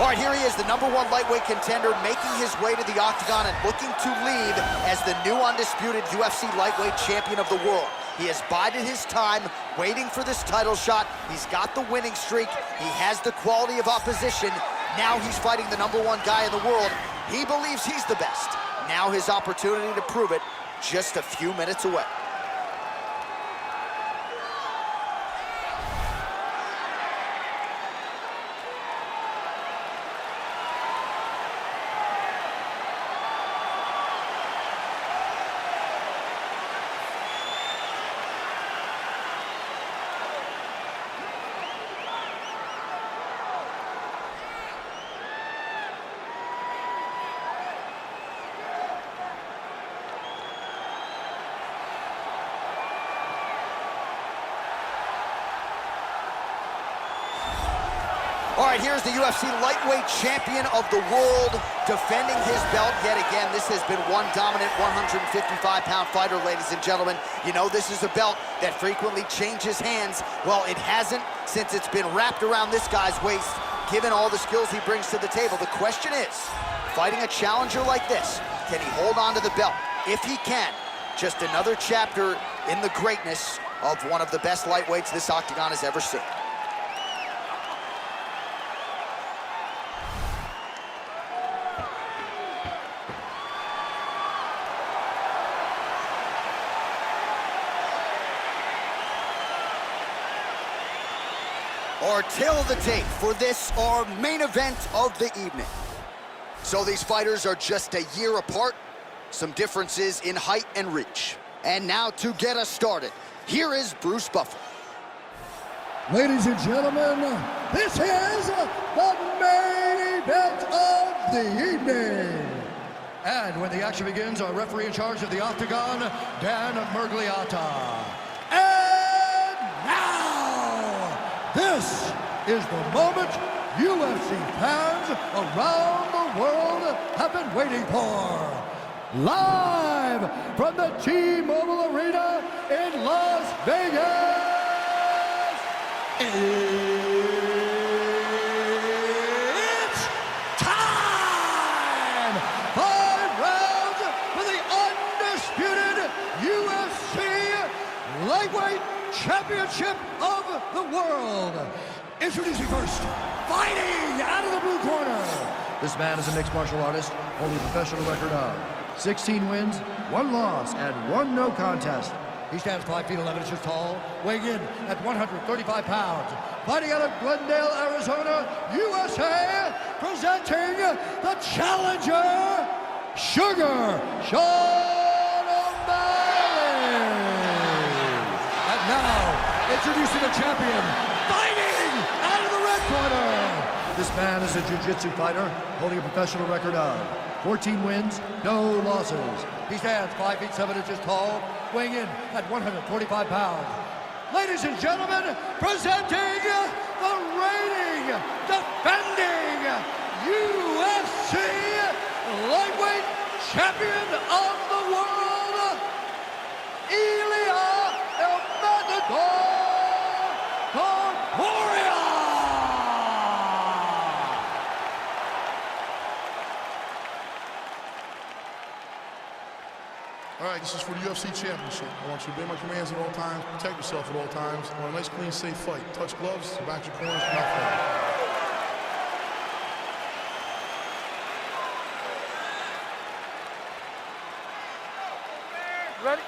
All right, here he is, the #1 lightweight contender, making his way to the octagon and looking to leave as the new undisputed UFC lightweight champion of the world. He has bided his time, waiting for this title shot. He's got the winning streak. He has the quality of opposition. Now he's fighting the #1 guy in the world. He believes he's the best. Now his opportunity to prove it, just a few minutes away. All right, here's the UFC lightweight champion of the world, defending his belt yet again. This has been one dominant 155-pound fighter, ladies and gentlemen. You know, this is a belt that frequently changes hands. Well, it hasn't since it's been wrapped around this guy's waist, given all the skills he brings to the table. The question is, fighting a challenger like this, can he hold on to the belt? If he can, just another chapter in the greatness of one of the best lightweights this octagon has ever seen. Our tail of the tape for this, our main event of the evening. So these fighters are just a year apart, some differences in height and reach. And now to get us started, here is Bruce Buffer. Ladies and gentlemen, this is the main event of the evening. And when the action begins, our referee in charge of the octagon, Dan Murgliata. And now, this is the moment UFC fans around the world have been waiting for. Live from the T-Mobile Arena in Las Vegas, it's time! 5 rounds for the undisputed UFC Lightweight Championship of the World. Introducing first, fighting out of the blue corner. This man is a mixed martial artist, holding a professional record of 16 wins, 1 loss, and 1 no contest. He stands 5 feet 11 inches tall, weighing in at 135 pounds. Fighting out of Glendale, Arizona, USA, presenting the challenger, Sugar Sean O'Malley. And now, introducing the champion, fighting out of the red corner. This man is a jiu-jitsu fighter, holding a professional record of 14 wins, no losses. He stands 5 feet 7 inches tall, weighing in at 145 pounds. Ladies and gentlemen, presenting the reigning, defending UFC lightweight champion of the world, Ilia Topuria. All right, this is for the UFC Championship. I want you to obey my commands at all times, protect yourself at all times. I want a nice, clean, safe fight. Touch gloves, back your corners, not fight. Ready?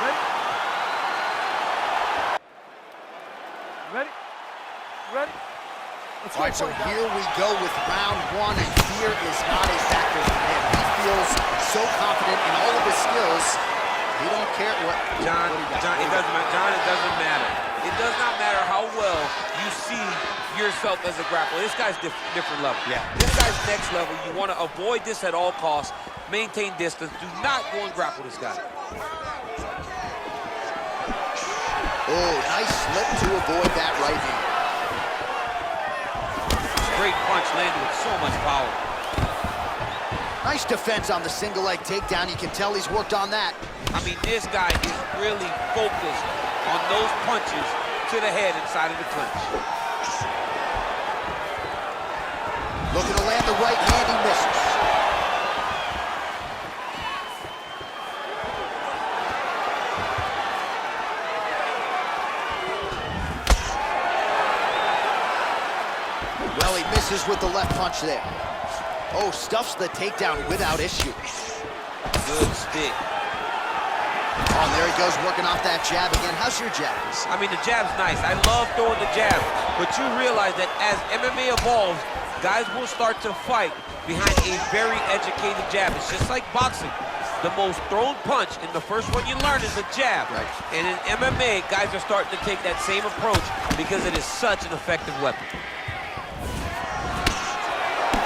Ready? Ready? Ready? All right, so here we go with round 1, and fear is not a factor for him. He feels so confident in all of his skills, he don't care what John, it doesn't matter. It does not matter how well you see yourself as a grappler. This guy's different level. Yeah. This guy's next level. You want to avoid this at all costs. Maintain distance. Do not go and grapple this guy. Oh, nice slip to avoid that right hand. Great punch landed with so much power. Nice defense on the single leg takedown. You can tell he's worked on that. I mean, this guy is really focused on those punches to the head inside of the clinch. Looking to land the right hand, he misses. Well, he misses with the left punch there. Oh, stuffs the takedown without issue. Good stick. Oh, and there he goes, working off that jab again. How's your jabs? I mean, the jab's nice. I love throwing the jab. But you realize that as MMA evolves, guys will start to fight behind a very educated jab. It's just like boxing. The most thrown punch, and the first one you learn is a jab. Right. And in MMA, guys are starting to take that same approach because it is such an effective weapon.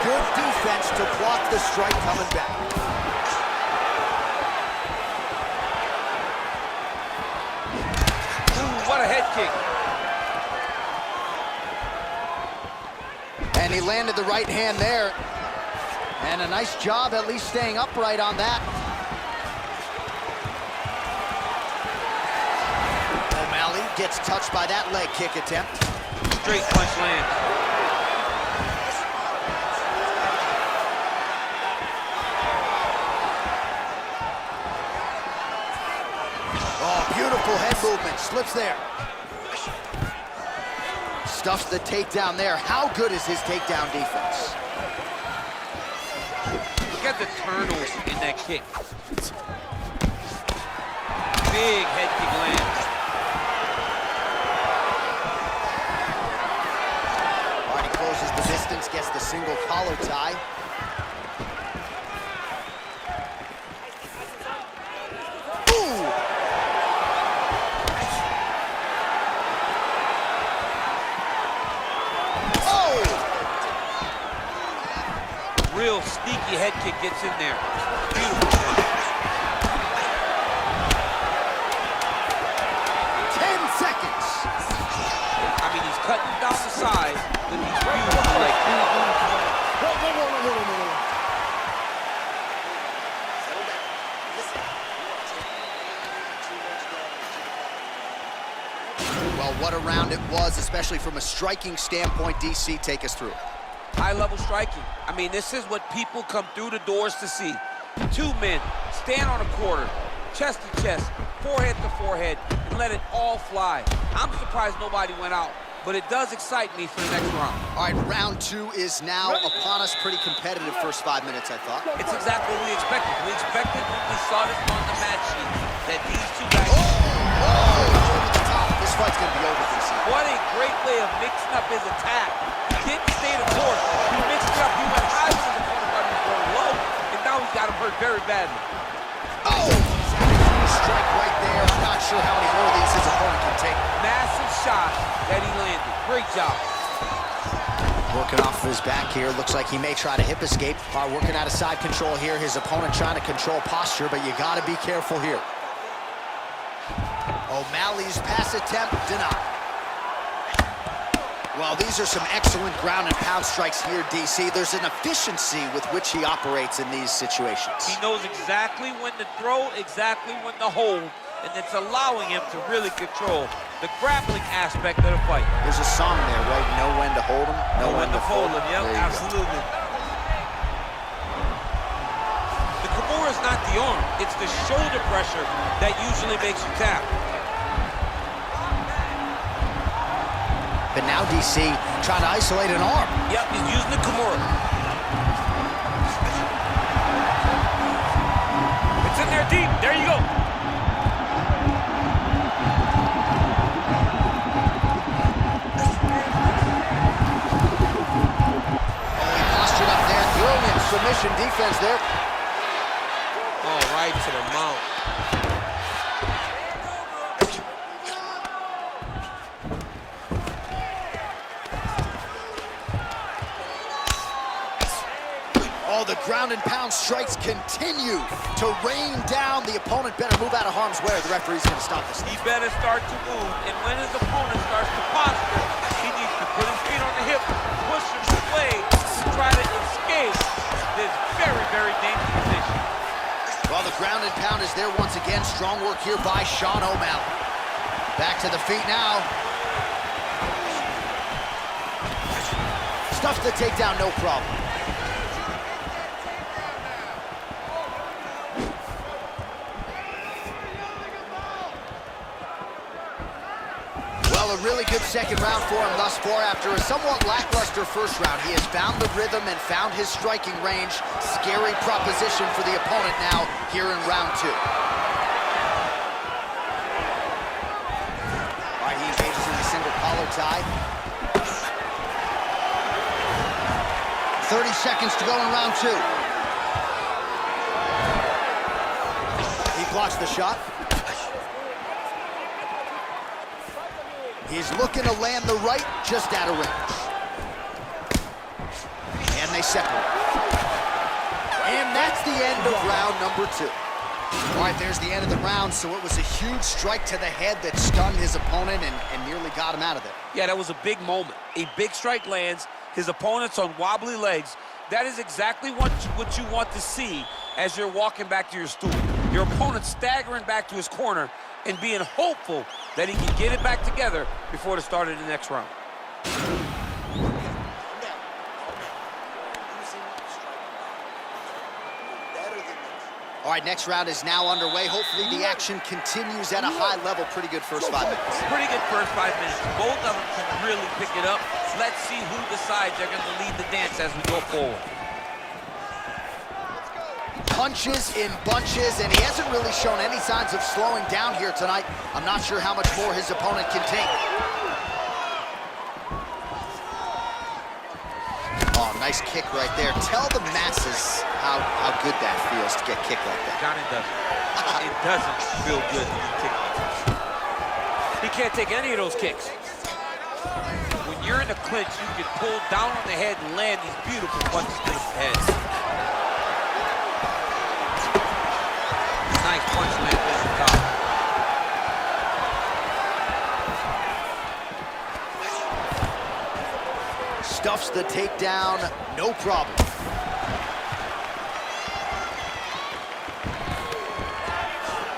Good defense to block the strike coming back. Ooh, what a head kick. And he landed the right hand there. And a nice job at least staying upright on that. O'Malley gets touched by that leg kick attempt. Straight punch lands. Beautiful head movement, slips there. Stuffs the takedown there. How good is his takedown defense? Look at the turnovers in that kick. Big head kick lands. All right, he closes the distance, gets the single collar tie. Real sneaky head kick gets in there. Beautiful punch. 10 seconds. I mean, he's cutting down the sides with these beautiful leg kicks. Well, what a round it was, especially from a striking standpoint. DC, take us through. High-level striking. I mean, this is what people come through the doors to see. Two men stand on a quarter, chest to chest, forehead to forehead, and let it all fly. I'm surprised nobody went out, but it does excite me for the next round. All right, round two is now upon us. Pretty competitive first 5 minutes, I thought. It's exactly what we expected. We expected when we saw this on the match sheet that these two guys... Over the top. This fight's going to be over, DC. What a great way of mixing up his attack. He didn't stay the course. He mixed it up. He went high with his opponent while he was going low, and now he's got him hurt very badly. Oh! Strike right there. I'm not sure how many more of these his opponent can take. Massive shot that he landed. Great job. Working off of his back here. Looks like he may try to hip escape. Working out of side control here. His opponent trying to control posture, but you got to be careful here. O'Malley's pass attempt denied. Well, these are some excellent ground and pound strikes here, DC. There's an efficiency with which he operates in these situations. He knows exactly when to throw, exactly when to hold, and it's allowing him to really control the grappling aspect of the fight. There's a song there, right? Know when to hold him, know when to fold him. Yep, absolutely. The Kimura is not the arm. It's the shoulder pressure that usually makes you tap. But now DC trying to isolate an arm. Yep, he's using the Kimura. It's in there deep. There you go. He postured up there. Brilliant submission defense there. Oh, right to the mount. Oh, the ground and pound strikes continue to rain down. The opponent better move out of harm's way or the referee's going to stop this. He better start to move, and when his opponent starts to posture, he needs to put his feet on the hip, push him away to try to escape this very, very dangerous position. Well, the ground and pound is there once again. Strong work here by Sean O'Malley. Back to the feet now. Stuffs the takedown, no problem. Well, a really good second round for him thus far. After a somewhat lackluster first round, he has found the rhythm and found his striking range. Scary proposition for the opponent now here in round 2. All right, he engages in the single collar tie. 30 seconds to go in round 2. He blocks the shot. He's looking to land the right, just out of range. And they separate. And that's the end of round number 2. All right, there's the end of the round, so it was a huge strike to the head that stunned his opponent and nearly got him out of there. Yeah, that was a big moment. A big strike lands, his opponent's on wobbly legs. That is exactly what you want to see as you're walking back to your stool. Your opponent staggering back to his corner and being hopeful that he can get it back together before the start of the next round. All right, next round is now underway. Hopefully the action continues at a high level. Pretty good first 5 minutes. Pretty good first 5 minutes. Both of them can really pick it up. Let's see who decides they're going to lead the dance as we go forward. Punches in bunches, and he hasn't really shown any signs of slowing down here tonight. I'm not sure how much more his opponent can take. Oh, nice kick right there. Tell the masses how good that feels to get kicked like that. John, it doesn't. It doesn't feel good to be kicked like that. He can't take any of those kicks. When you're in a clinch, you can pull down on the head and land these beautiful punches to the head. Nice punch land at the top. Stuffs the takedown, no problem.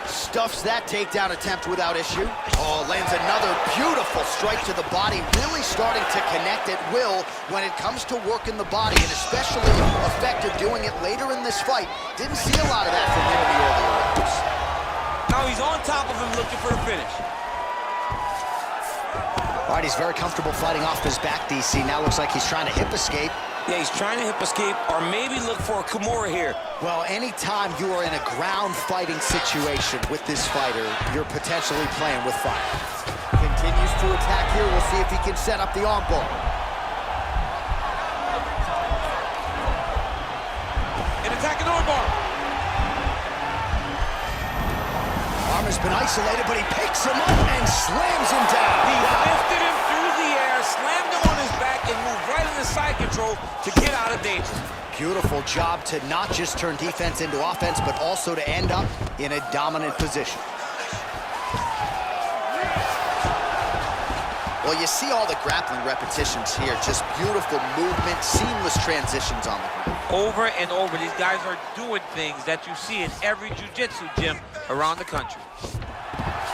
Stuffs that takedown attempt without issue. Oh, lands another beautiful strike to the body, really starting to connect at will when it comes to working the body, and especially effective doing it later in this fight. Didn't see a lot of that from him in the earlier rounds. Now he's on top of him looking for the finish. All right, he's very comfortable fighting off his back, DC. Now looks like he's trying to hip escape. Yeah, he's trying to hip escape or maybe look for a Kimura here. Well, anytime you are in a ground fighting situation with this fighter, you're potentially playing with fire. Continues to attack here. We'll see if he can set up the arm bar. An attack an arm bar. Arm has been isolated, but he picks him up and slams him down. He lifted him through the air, slammed him on his back, and moved right into side control to get out of danger. Beautiful job to not just turn defense into offense, but also to end up in a dominant position. Well, you see all the grappling repetitions here. Just beautiful movement, seamless transitions on the ground. Over and over, these guys are doing things that you see in every jiu-jitsu gym around the country.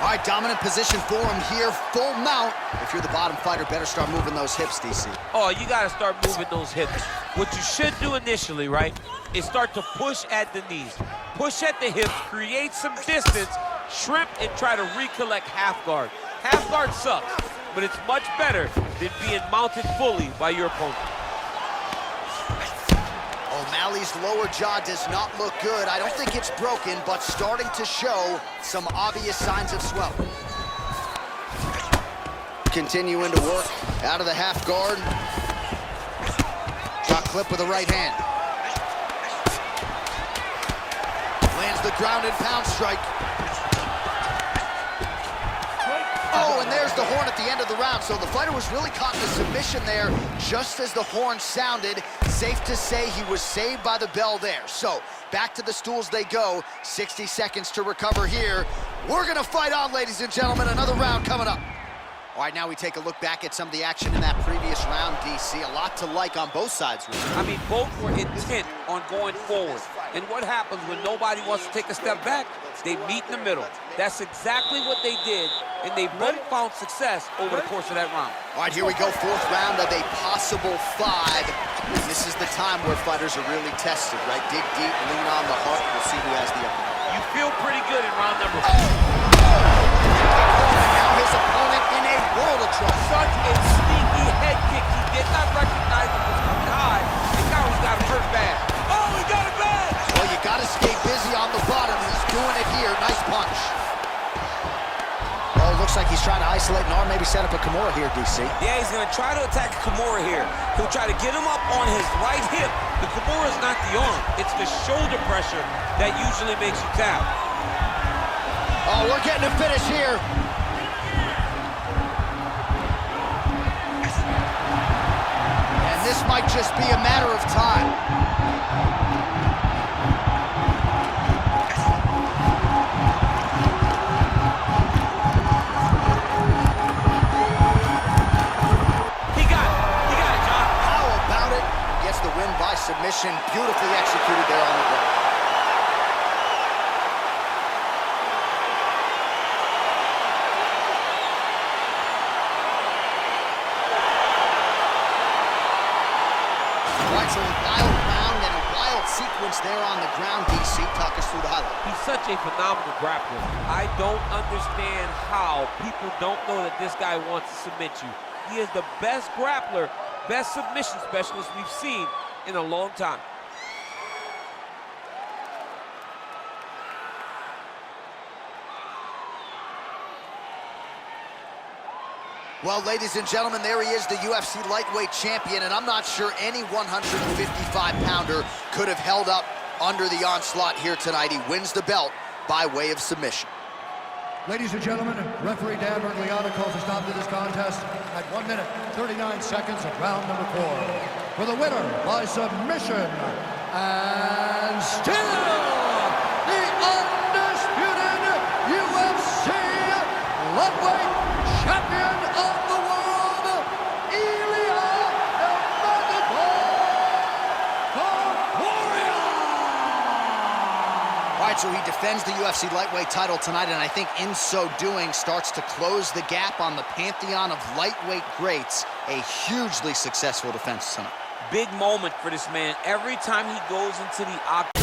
All right, dominant position for him here, full mount. If you're the bottom fighter, better start moving those hips, DC. Oh, you got to start moving those hips. What you should do initially, right, is start to push at the knees. Push at the hips, create some distance, shrimp, and try to recollect half guard. Half guard sucks, but it's much better than being mounted fully by your opponent. O'Malley's lower jaw does not look good. I don't think it's broken, but starting to show some obvious signs of swelling. Continuing to work out of the half guard. Drop clip with the right hand. Lands the ground and pound strike. Oh, and there's the horn at the end of the round. So the fighter was really caught in a submission there just as the horn sounded. Safe to say he was saved by the bell there. So back to the stools they go. 60 seconds to recover here. We're gonna fight on, ladies and gentlemen. Another round coming up. All right, now we take a look back at some of the action in that previous round, DC. A lot to like on both sides, really. I mean, both were intent on going forward. And what happens when nobody wants to take a step back? They meet in the middle. That's exactly what they did, and they both found success over the course of that round. All right, here we go, fourth round of a possible 5. And this is the time where fighters are really tested, right? Dig deep, lean on the heart. We'll see who has the upper hand. You feel pretty good in round number 4. Now his opponent in a world of trouble. Such a sneaky head kick. He did not recognize it was coming high, and now he's got him hurt bad. Oh, he got it bad! Well, you got to stay busy on the bottom. He's doing it here. Nice punch. Oh, looks like he's trying to isolate an arm, maybe set up a Kimura here, DC. Yeah, he's going to try to attack Kimura here. He'll try to get him up on his right hip. The Kimura is not the arm. It's the shoulder pressure that usually makes you tap. Oh, we're getting a finish here. And this might just be a matter of time. By submission, beautifully executed there on the ground. All right, so a wild round and a wild sequence there on the ground, DC. Talk us through the highlight. He's such a phenomenal grappler. I don't understand how people don't know that this guy wants to submit you. He is the best grappler, best submission specialist we've seen in a long time. Well, ladies and gentlemen, there he is, the UFC lightweight champion, and I'm not sure any 155-pounder could have held up under the onslaught here tonight. He wins the belt by way of submission. Ladies and gentlemen, referee Dan Bergliano calls a stop to this contest at 1 minute, 39 seconds of round number 4. For the winner by submission, and still the undisputed UFC lightweight champion of the world, Ilia Topuria. All right, so he defends the UFC lightweight title tonight, and I think in so doing starts to close the gap on the pantheon of lightweight greats. A hugely successful defense tonight. Big moment for this man. Every time he goes into the octagon,